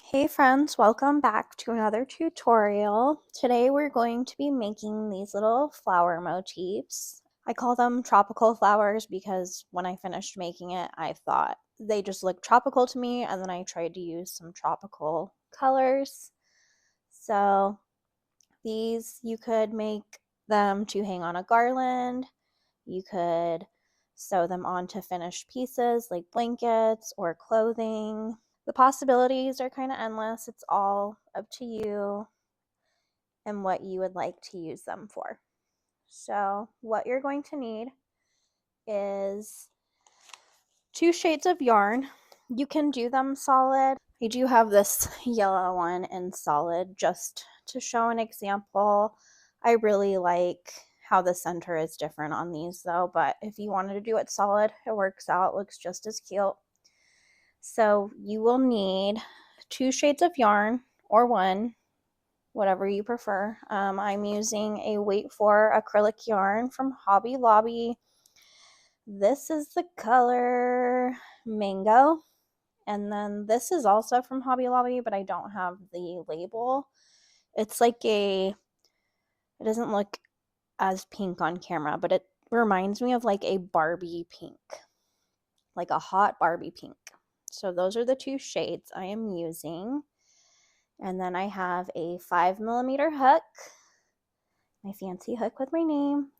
Hey friends, welcome back to another tutorial. Today we're going to be making these little flower motifs. I call them tropical flowers because when I finished making it, I thought they just looked tropical to me, and then I tried to use some tropical colors. So these, you could make them to hang on a garland. You could sew them onto finished pieces like blankets or clothing. The possibilities are kind of endless. It's all up to you and what you would like to use them for. So what you're going to need is 2 shades of yarn. You can do them solid. I do have this yellow one in solid just to show an example. I really like how the center is different on these though, but if you wanted to do it solid, it works out. It looks just as cute. So you will need 2 shades of yarn, or one, whatever you prefer. I'm using a weight for acrylic yarn from Hobby Lobby. This is the color Mango. And then this is also from Hobby Lobby, but I don't have the label. It's like it doesn't look as pink on camera, but it reminds me of like a Barbie pink, like a hot Barbie pink. So those are the 2 shades I am using. And then I have a 5mm hook, my fancy hook with my name.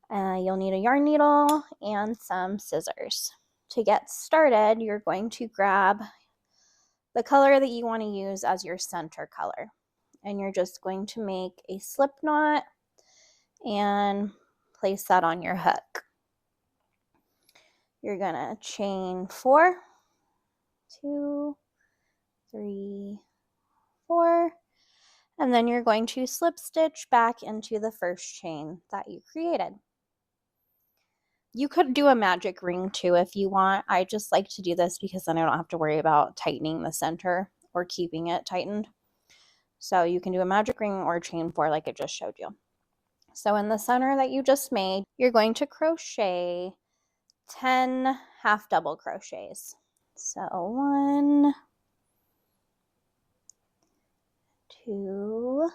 You'll need a yarn needle and some scissors. To get started, you're going to grab the color that you want to use as your center color. And you're just going to make a slip knot and place that on your hook. You're going to chain 4, 2, 3, 4, and then you're going to slip stitch back into the first chain that you created. You could do a magic ring too if you want. I just like to do this because then I don't have to worry about tightening the center or keeping it tightened. So you can do a magic ring or chain 4 like I just showed you. So in the center that you just made, you're going to crochet 10 half double crochets. So 1, 2,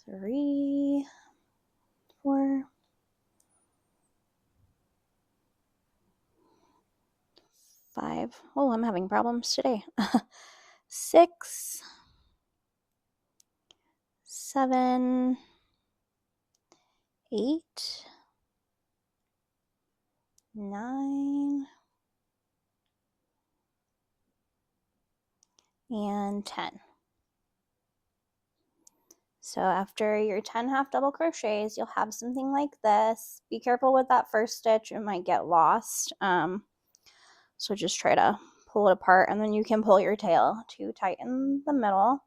3, 4, 5. Oh, I'm having problems today. 6, 7, 8, 9, and 10. So after your 10 half double crochets, you'll have something like this. Be careful with that first stitch, it might get lost. So just try to pull it apart, and then you can pull your tail to tighten the middle.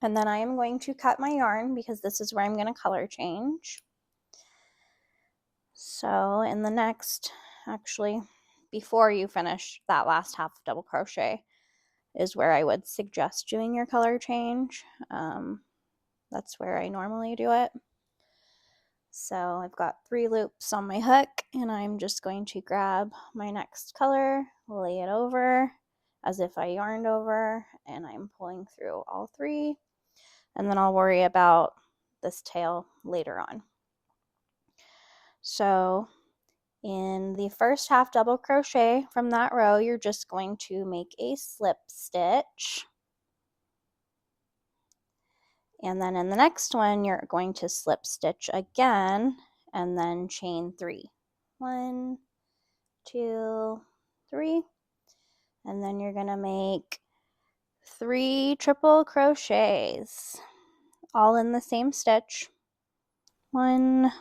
And then I am going to cut my yarn because this is where I'm going to color change. So in the next, actually, before you finish that last half double crochet is where I would suggest doing your color change. That's where I normally do it. So I've got 3 loops on my hook, and I'm just going to grab my next color, lay it over as if I yarned over, and I'm pulling through all 3, and then I'll worry about this tail later on. So in the first half double crochet from that row, you're just going to make a slip stitch. And then in the next one, you're going to slip stitch again and then chain 3. 1, 2, 3. And then you're going to make 3 triple crochets all in the same stitch. 1,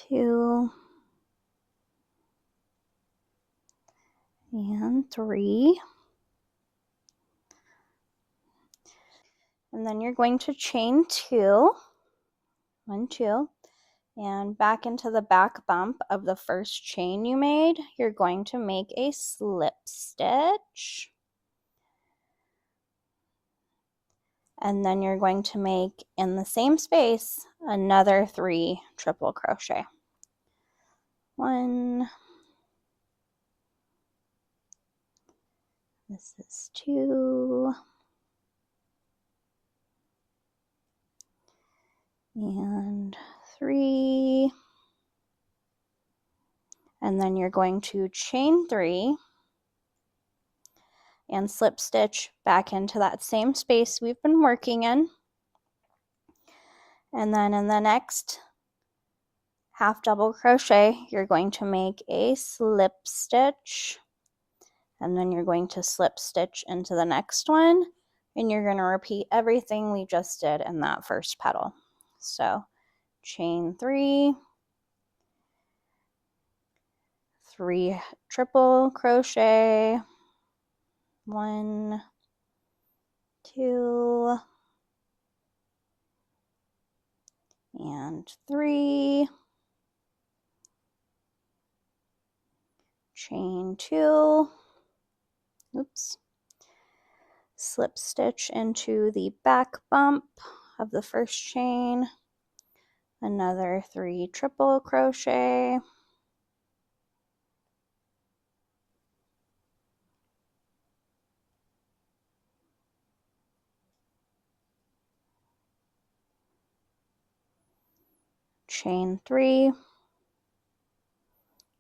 2, and 3. And then you're going to chain 2, 1, 2, and back into the back bump of the first chain you made, you're going to make a slip stitch. And then you're going to make, in the same space, another 3 triple crochet. 1, this is 2, and 3, and then you're going to chain 3 and slip stitch back into that same space we've been working in. And then in the next half double crochet, you're going to make a slip stitch, and then you're going to slip stitch into the next one, and you're going to repeat everything we just did in that first petal. So chain 3, 3 triple crochet, 1, 2, and 3, chain 2, oops, slip stitch into the back bump of the first chain, another 3 triple crochet, chain 3,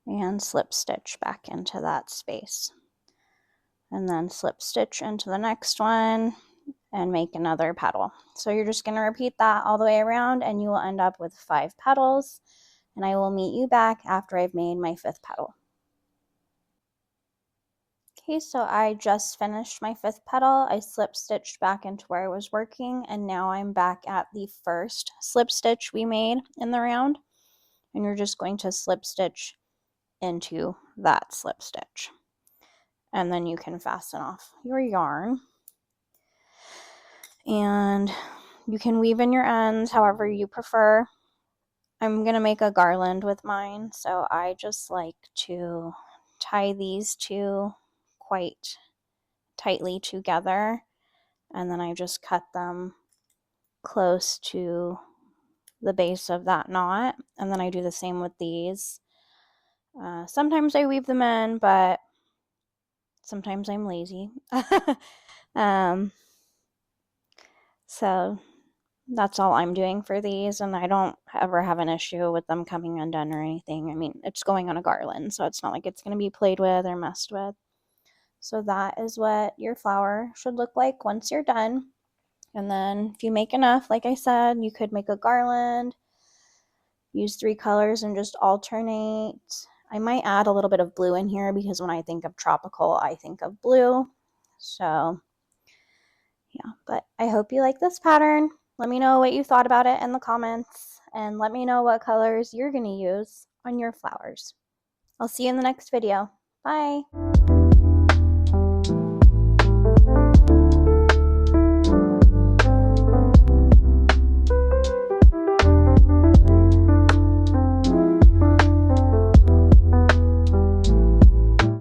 and slip stitch back into that space, and then slip stitch into the next one and make another petal. So you're just going to repeat that all the way around, and you will end up with 5 petals, and I will meet you back after I've made my 5th petal. Okay, so I just finished my 5th petal. I slip stitched back into where I was working, and now I'm back at the first slip stitch we made in the round, and you're just going to slip stitch into that slip stitch, and then you can fasten off your yarn, and you can weave in your ends however you prefer. I'm gonna make a garland with mine, so I just like to tie these two quite tightly together, and then I just cut them close to the base of that knot, and then I do the same with these. Sometimes I weave them in, but sometimes I'm lazy. So that's all I'm doing for these, and I don't ever have an issue with them coming undone or anything. I mean, it's going on a garland, so it's not like it's going to be played with or messed with. So that is what your flower should look like once you're done. And then if you make enough, like I said, you could make a garland, use 3 colors and just alternate. I might add a little bit of blue in here because when I think of tropical, I think of blue. So yeah, but I hope you like this pattern. Let me know what you thought about it in the comments, and let me know what colors you're going to use on your flowers. I'll see you in the next video. Bye!